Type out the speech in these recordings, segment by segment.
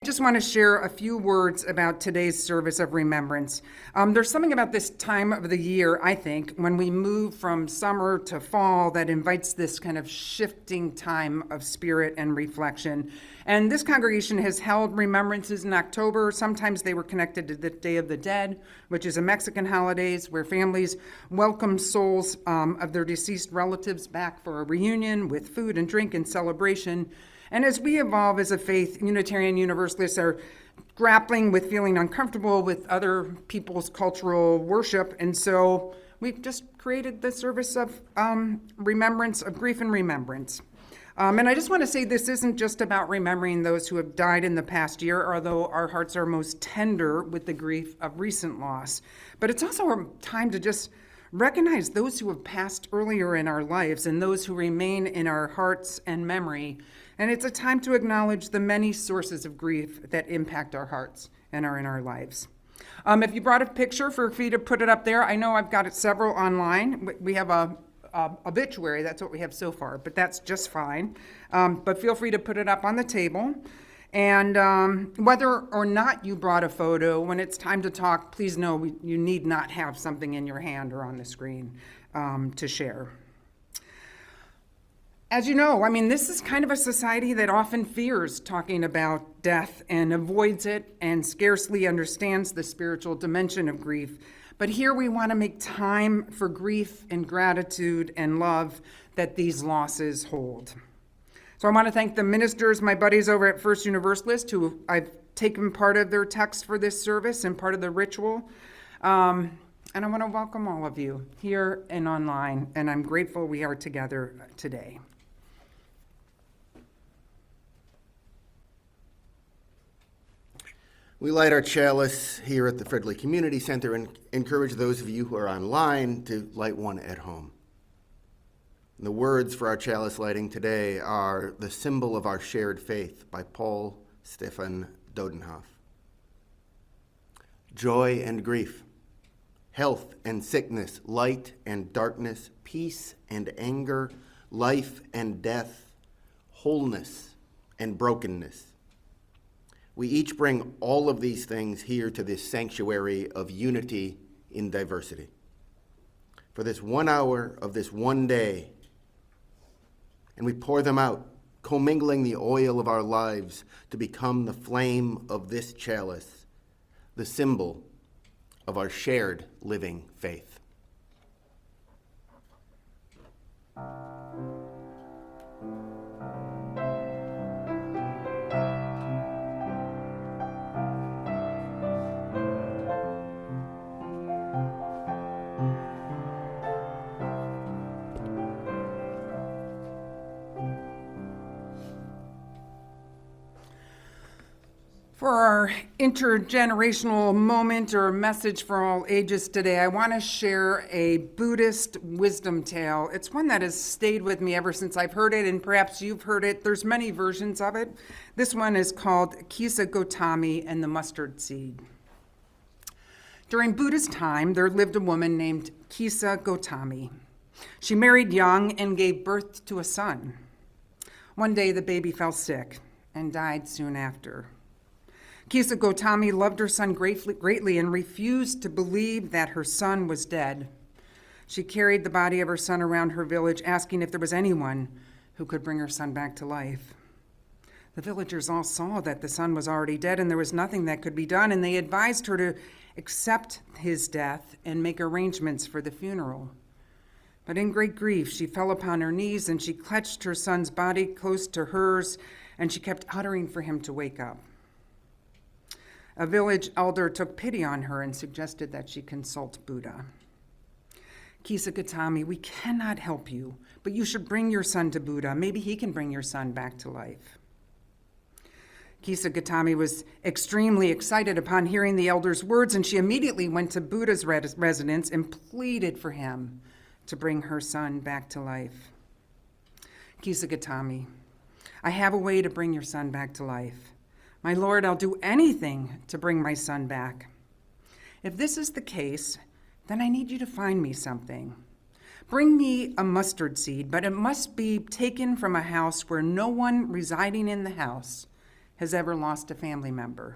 I just want to share a few words about today's service of remembrance. There's something about this time of the year, I think, when we move from summer to fall that invites this kind of shifting time of spirit and reflection. And this congregation has held remembrances in October. Sometimes they were connected to the Day of the Dead, which is a Mexican holiday where families welcome souls of their deceased relatives back for a reunion with food and drink and celebration. And as we evolve as a faith, Unitarian Universalists are grappling with feeling uncomfortable with other people's cultural worship. And so we've just created the service of remembrance, of grief and remembrance. And I just want to say this isn't just about remembering those who have died in the past year, although our hearts are most tender with the grief of recent loss. But it's also a time to just recognize those who have passed earlier in our lives and those who remain in our hearts and memory. And it's a time to acknowledge the many sources of grief that impact our hearts and are in our lives. If you brought a picture, feel free to put it up there. I know I've got it several online. We have a obituary, that's what we have so far, but that's just fine. But feel free to put it up on the table. And whether or not you brought a photo, when it's time to talk, please know you need not have something in your hand or on the screen to share. As you know, this is kind of a society that often fears talking about death and avoids it and scarcely understands the spiritual dimension of grief. But here we want to make time for grief and gratitude and love that these losses hold. So I want to thank the ministers, my buddies over at First Universalist, who I've taken part of their text for this service and part of the ritual. And I want to welcome all of you here and online, and I'm grateful we are together today. We light our chalice here at the Fridley Community Center and encourage those of you who are online to light one at home. And the words for our chalice lighting today are "The Symbol of Our Shared Faith" by Paul Stephan Dodenhoff. Joy and grief, health and sickness, light and darkness, peace and anger, life and death, wholeness and brokenness. We each bring all of these things here to this sanctuary of unity in diversity. For this 1 hour of this one day, and we pour them out, commingling the oil of our lives to become the flame of this chalice, the symbol of our shared living faith. For our intergenerational moment or message for all ages today, I want to share a Buddhist wisdom tale. It's one that has stayed with me ever since I've heard it, and perhaps you've heard it. There's many versions of it. This one is called Kisa Gotami and the Mustard Seed. During Buddha's time, there lived a woman named Kisa Gotami. She married young and gave birth to a son. One day, the baby fell sick and died soon after. Kisa Gotami loved her son greatly and refused to believe that her son was dead. She carried the body of her son around her village, asking if there was anyone who could bring her son back to life. The villagers all saw that the son was already dead and there was nothing that could be done, and they advised her to accept his death and make arrangements for the funeral. But in great grief, she fell upon her knees and she clutched her son's body close to hers, and she kept uttering for him to wake up. A village elder took pity on her and suggested that she consult Buddha. Kisa Gotami, we cannot help you, but you should bring your son to Buddha. Maybe he can bring your son back to life. Kisa Gotami was extremely excited upon hearing the elder's words, and she immediately went to Buddha's residence and pleaded for him to bring her son back to life. Kisa Gotami, I have a way to bring your son back to life. My Lord, I'll do anything to bring my son back. If this is the case, then I need you to find me something. Bring me a mustard seed, but it must be taken from a house where no one residing in the house has ever lost a family member.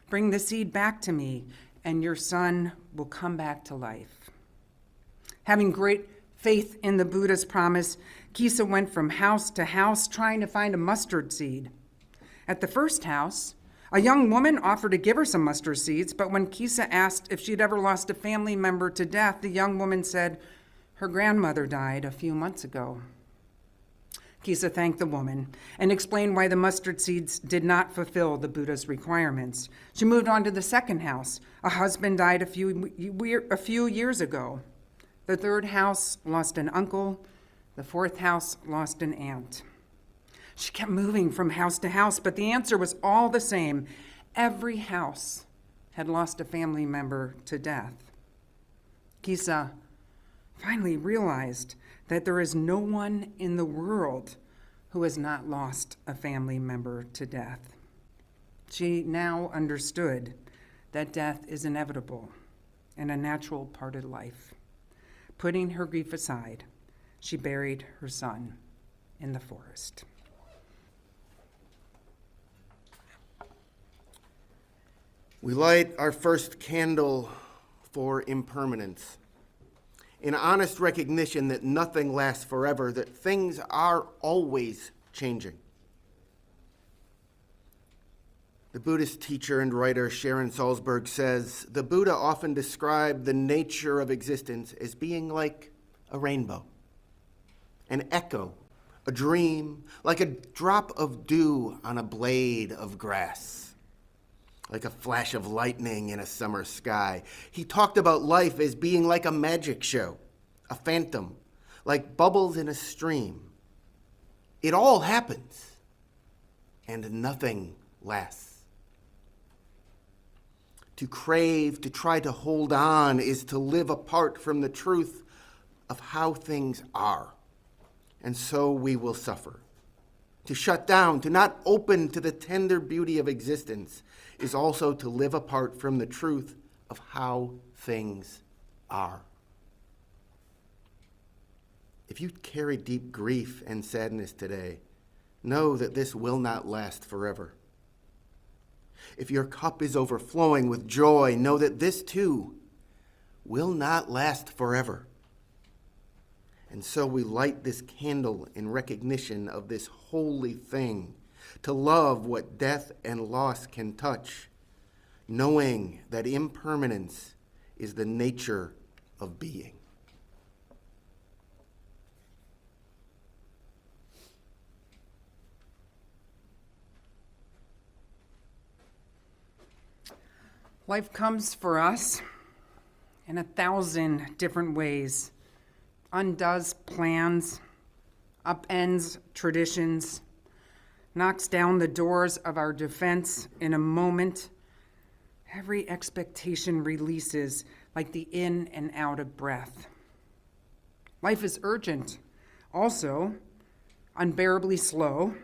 Bring the seed back to me, and your son will come back to life. Having great faith in the Buddha's promise, Kisa went from house to house trying to find a mustard seed. At the first house, a young woman offered to give her some mustard seeds, but when Kisa asked if she'd ever lost a family member to death, the young woman said her grandmother died a few months ago. Kisa thanked the woman and explained why the mustard seeds did not fulfill the Buddha's requirements. She moved on to the second house. A husband died a few years ago. The third house lost an uncle. The fourth house lost an aunt. She kept moving from house to house, but the answer was all the same. Every house had lost a family member to death. Kisa finally realized that there is no one in the world who has not lost a family member to death. She now understood that death is inevitable and a natural part of life. Putting her grief aside, she buried her son in the forest. We light our first candle for impermanence, in honest recognition that nothing lasts forever, that things are always changing. The Buddhist teacher and writer Sharon Salzberg says, the Buddha often described the nature of existence as being like a rainbow, an echo, a dream, like a drop of dew on a blade of grass, like a flash of lightning in a summer sky. He talked about life as being like a magic show, a phantom, like bubbles in a stream. It all happens, and nothing lasts. To crave, to try to hold on, is to live apart from the truth of how things are, and so we will suffer. To shut down, to not open to the tender beauty of existence, is also to live apart from the truth of how things are. If you carry deep grief and sadness today, know that this will not last forever. If your cup is overflowing with joy, know that this too will not last forever. And so we light this candle in recognition of this holy thing, to love what death and loss can touch, knowing that impermanence is the nature of being. Life comes for us in 1,000 different ways. Undoes plans, upends traditions, knocks down the doors of our defense in a moment. Every expectation releases like the in and out of breath. Life is urgent, also unbearably slow,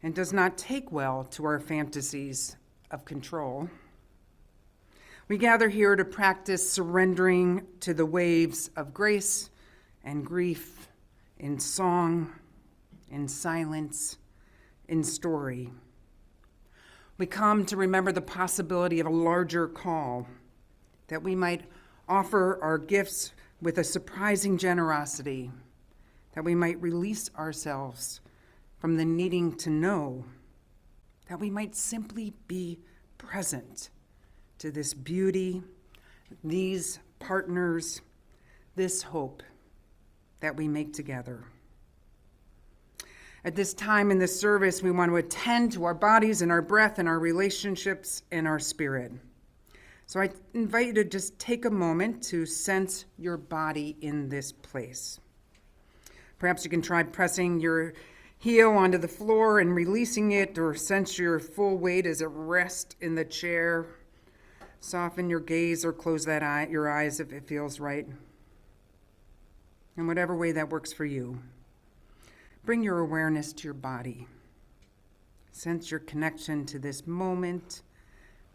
and does not take well to our fantasies of control. We gather here to practice surrendering to the waves of grace and grief in song, in silence, in story. We come to remember the possibility of a larger call, that we might offer our gifts with a surprising generosity, that we might release ourselves from the needing to know, that we might simply be present to this beauty, these partners, this hope that we make together. At this time in this service, we want to attend to our bodies and our breath and our relationships and our spirit. So I invite you to just take a moment to sense your body in this place. Perhaps you can try pressing your heel onto the floor and releasing it, or sense your full weight as it rests in the chair. Soften your gaze or close your eyes if it feels right. In whatever way that works for you, bring your awareness to your body. Sense your connection to this moment,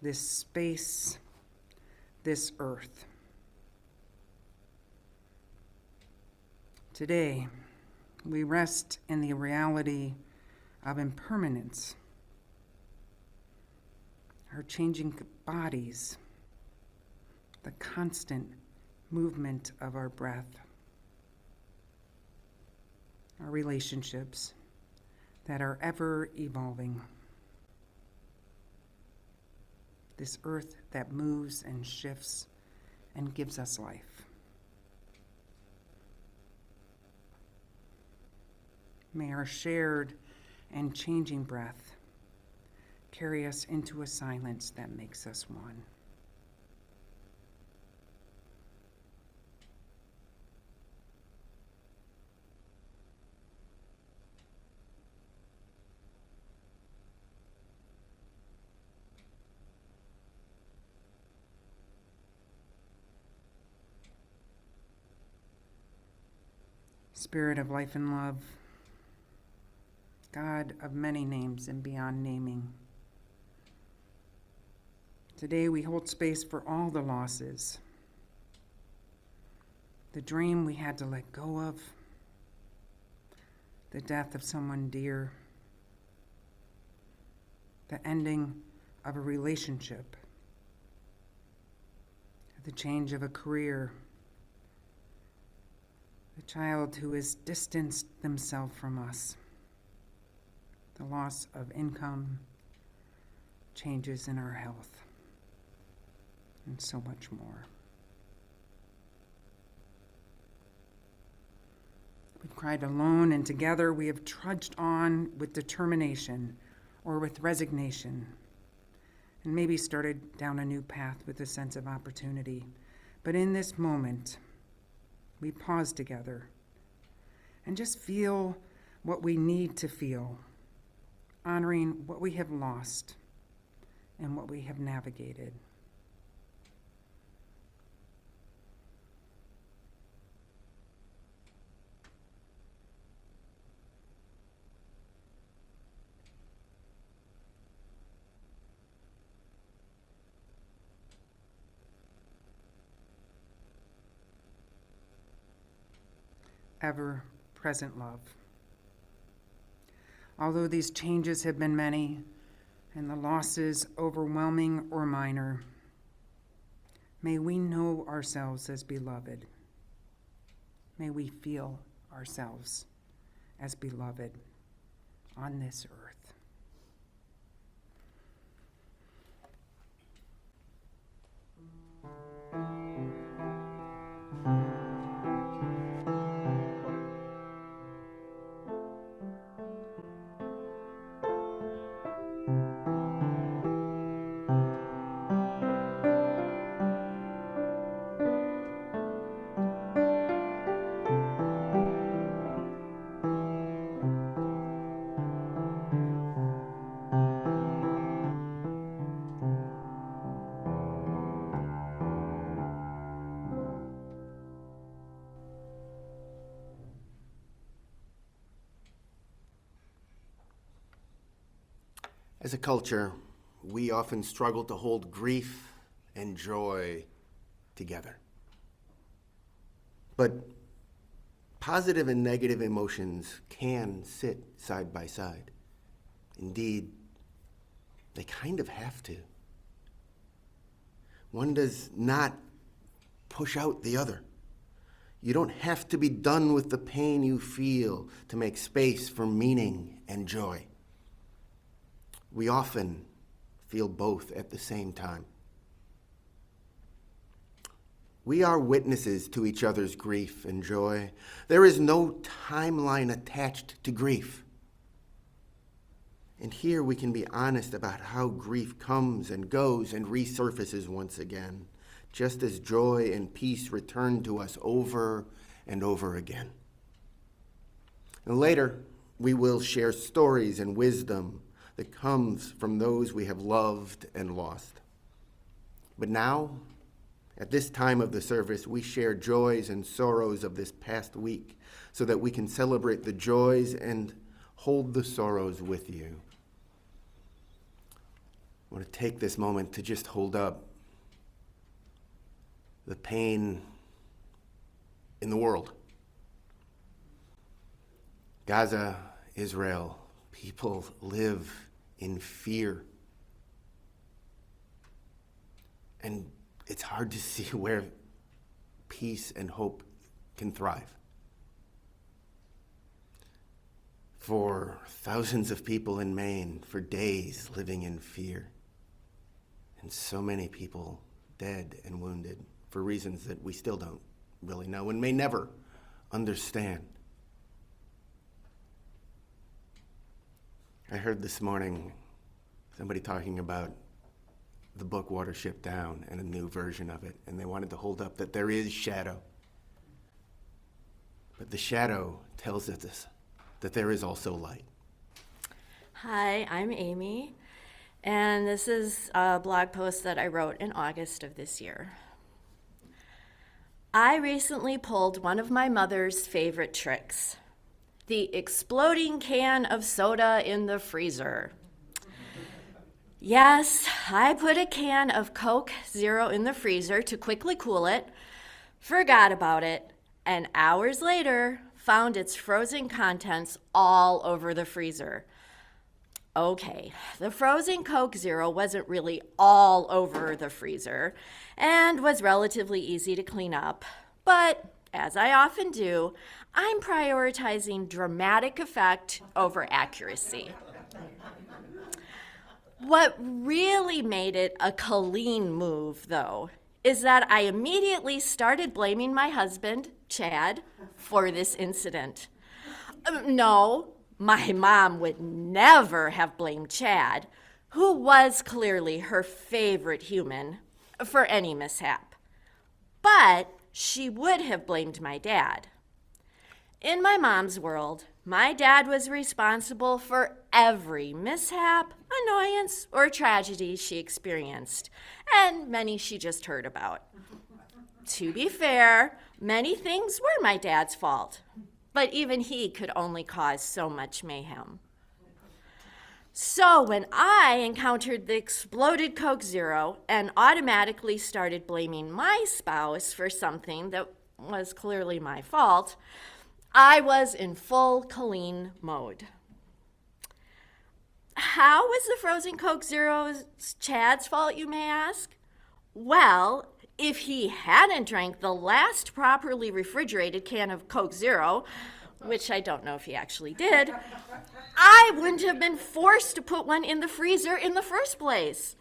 this space, this earth. Today, we rest in the reality of impermanence, our changing bodies, the constant movement of our breath, our relationships that are ever evolving, this earth that moves and shifts and gives us life. May our shared and changing breath carry us into a silence that makes us one. Spirit of life and love, God of many names and beyond naming, today we hold space for all the losses, the dream we had to let go of, the death of someone dear, the ending of a relationship, the change of a career, the child who has distanced themselves from us, the loss of income, changes in our health, and so much more. We've cried alone, and together we have trudged on with determination or with resignation, and maybe started down a new path with a sense of opportunity. But in this moment, we pause together and just feel what we need to feel, honoring what we have lost and what we have navigated. Ever-present love. Although these changes have been many and the losses overwhelming or minor, may we know ourselves as beloved. May we feel ourselves as beloved on this earth. As a culture, we often struggle to hold grief and joy together. But positive and negative emotions can sit side by side. Indeed, they kind of have to. One does not push out the other. You don't have to be done with the pain you feel to make space for meaning and joy. We often feel both at the same time. We are witnesses to each other's grief and joy. There is no timeline attached to grief. And here we can be honest about how grief comes and goes and resurfaces once again, just as joy and peace return to us over and over again. And later, we will share stories and wisdom that comes from those we have loved and lost. But now, at this time of the service, we share joys and sorrows of this past week so that we can celebrate the joys and hold the sorrows with you. I want to take this moment to just hold up the pain in the world. Gaza, Israel, people live in fear. And it's hard to see where peace and hope can thrive. For thousands of people in Maine, for days living in fear, and so many people dead and wounded for reasons that we still don't really know and may never understand. I heard this morning somebody talking about the book Watership Down and a new version of it, and they wanted to hold up that there is shadow. But the shadow tells us that there is also light. Hi, I'm Amy, and this is a blog post that I wrote in August of this year. I recently pulled one of my mother's favorite tricks, the exploding can of soda in the freezer. Yes, I put a can of Coke Zero in the freezer to quickly cool it, forgot about it, and hours later, found its frozen contents all over the freezer. Okay, the frozen Coke Zero wasn't really all over the freezer and was relatively easy to clean up. But, as I often do, I'm prioritizing dramatic effect over accuracy. What really made it a clean move, though, is that I immediately started blaming my husband, Chad, for this incident. No, my mom would never have blamed Chad, who was clearly her favorite human, for any mishap. But she would have blamed my dad. In my mom's world, my dad was responsible for every mishap, annoyance, or tragedy she experienced, and many she just heard about. To be fair, many things were my dad's fault, but even he could only cause so much mayhem. So when I encountered the exploded Coke Zero and automatically started blaming my spouse for something that was clearly my fault, I was in full Colleen mode. How was the frozen Coke Zero Chad's fault, you may ask? Well, if he hadn't drank the last properly refrigerated can of Coke Zero, which I don't know if he actually did, I wouldn't have been forced to put one in the freezer in the first place.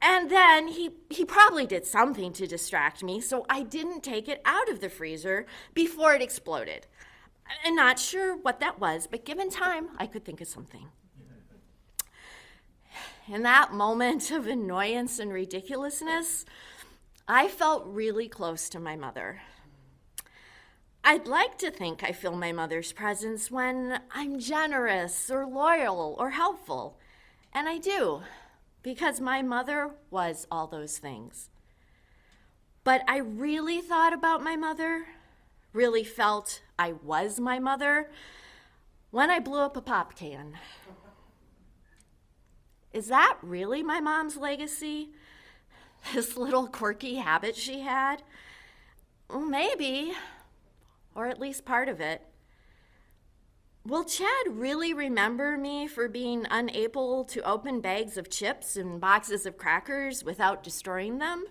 And then he probably did something to distract me, so I didn't take it out of the freezer before it exploded. I'm not sure what that was, but given time, I could think of something. In that moment of annoyance and ridiculousness, I felt really close to my mother. I'd like to think I feel my mother's presence when I'm generous or loyal or helpful, and I do, because my mother was all those things. But I really thought about my mother, really felt I was my mother, when I blew up a pop can. Is that really my mom's legacy? This little quirky habit she had? Well, maybe, or at least part of it. Will Chad really remember me for being unable to open bags of chips and boxes of crackers without destroying them?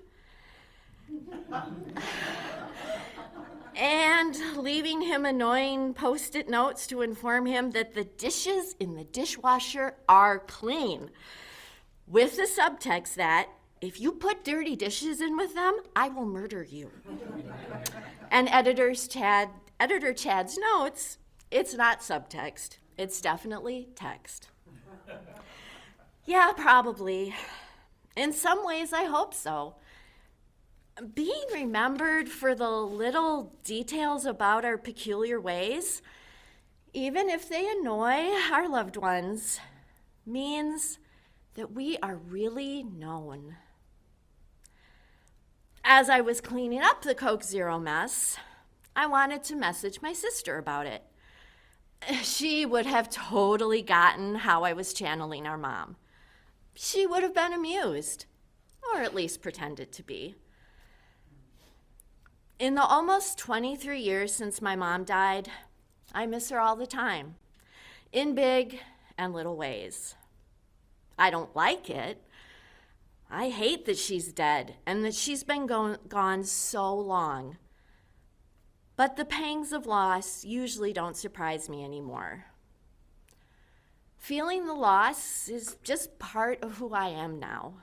And leaving him annoying Post-it notes to inform him that the dishes in the dishwasher are clean, with the subtext that, if you put dirty dishes in with them, I will murder you. And Editor Chad's notes, it's not subtext. It's definitely text. Yeah, probably. In some ways, I hope so. Being remembered for the little details about our peculiar ways, even if they annoy our loved ones, means that we are really known. As I was cleaning up the Coke Zero mess, I wanted to message my sister about it. She would have totally gotten how I was channeling our mom. She would have been amused, or at least pretended to be. In the almost 23 years since my mom died, I miss her all the time, in big and little ways. I don't like it. I hate that she's dead and that she's been gone so long. But the pangs of loss usually don't surprise me anymore. Feeling the loss is just part of who I am now.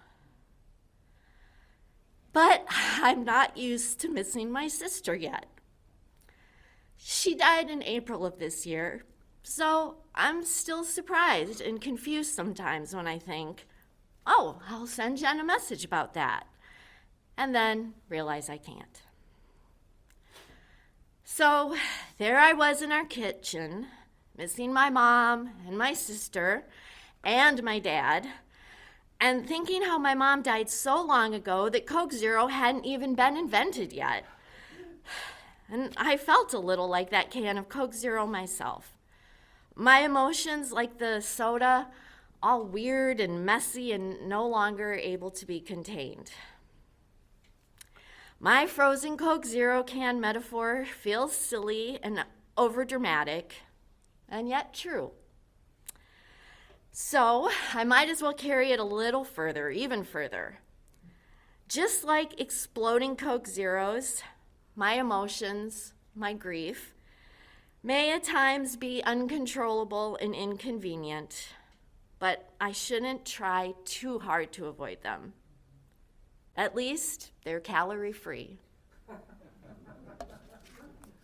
But I'm not used to missing my sister yet. She died in April of this year, so I'm still surprised and confused sometimes when I think, oh, I'll send Jen a message about that, and then realize I can't. So there I was in our kitchen, missing my mom and my sister and my dad, and thinking how my mom died so long ago that Coke Zero hadn't even been invented yet. And I felt a little like that can of Coke Zero myself. My emotions, like the soda, all weird and messy and no longer able to be contained. My frozen Coke Zero can metaphor feels silly and overdramatic, and yet true. So I might as well carry it a little further, even further. Just like exploding Coke Zeros, my emotions, my grief, may at times be uncontrollable and inconvenient, but I shouldn't try too hard to avoid them. At least they're calorie-free.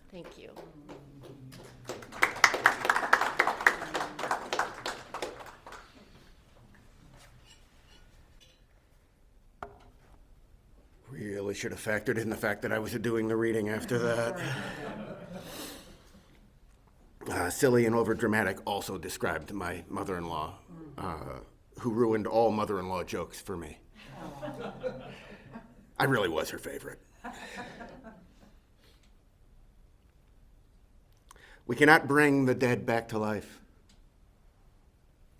Thank you. Really should have factored in the fact that I was doing the reading after that. Silly and overdramatic also described my mother-in-law, who ruined all mother-in-law jokes for me. I really was her favorite. We cannot bring the dead back to life.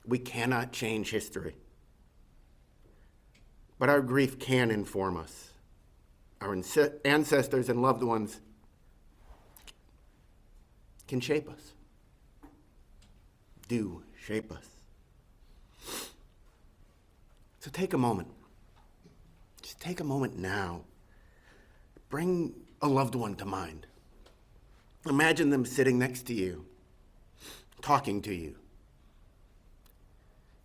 We cannot change history. But our grief can inform us. Our ancestors and loved ones can shape us, do shape us. So take a moment. Just take a moment now. Bring a loved one to mind. Imagine them sitting next to you, talking to you,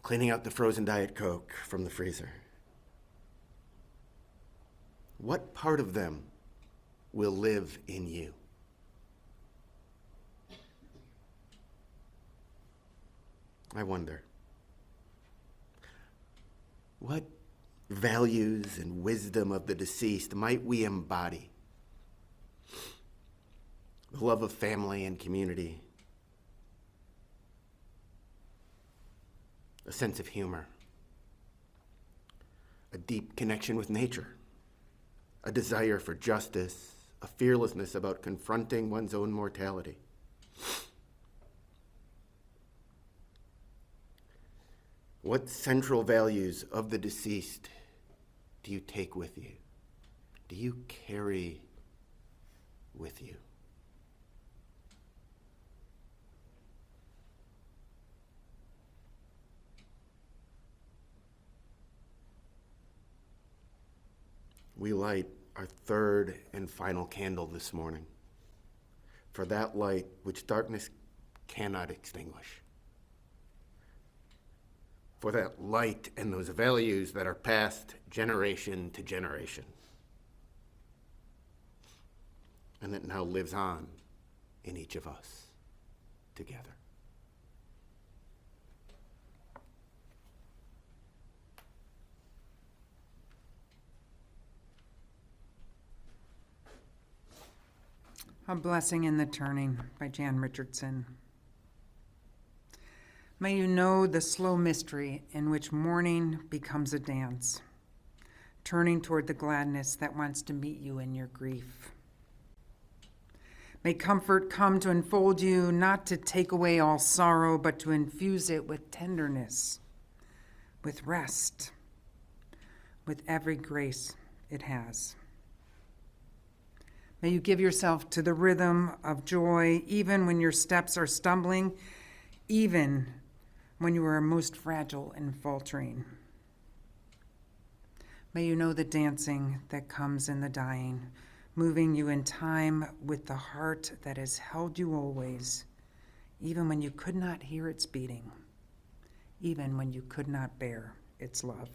cleaning out the frozen Diet Coke from the freezer. What part of them will live in you? I wonder. What values and wisdom of the deceased might we embody? The love of family and community, a sense of humor, a deep connection with nature, a desire for justice, a fearlessness about confronting one's own mortality. What central values of the deceased do you take with you? Do you carry with you? We light our third and final candle this morning for that light which darkness cannot extinguish. For that light and those values that are passed generation to generation, and that now lives on in each of us together. A Blessing in the Turning by Jan Richardson. May you know the slow mystery in which mourning becomes a dance, turning toward the gladness that wants to meet you in your grief. May comfort come to enfold you, not to take away all sorrow, but to infuse it with tenderness, with rest, with every grace it has. May you give yourself to the rhythm of joy, even when your steps are stumbling, even when you are most fragile and faltering. May you know the dancing that comes in the dying, moving you in time with the heart that has held you always, even when you could not hear its beating, even when you could not bear its love.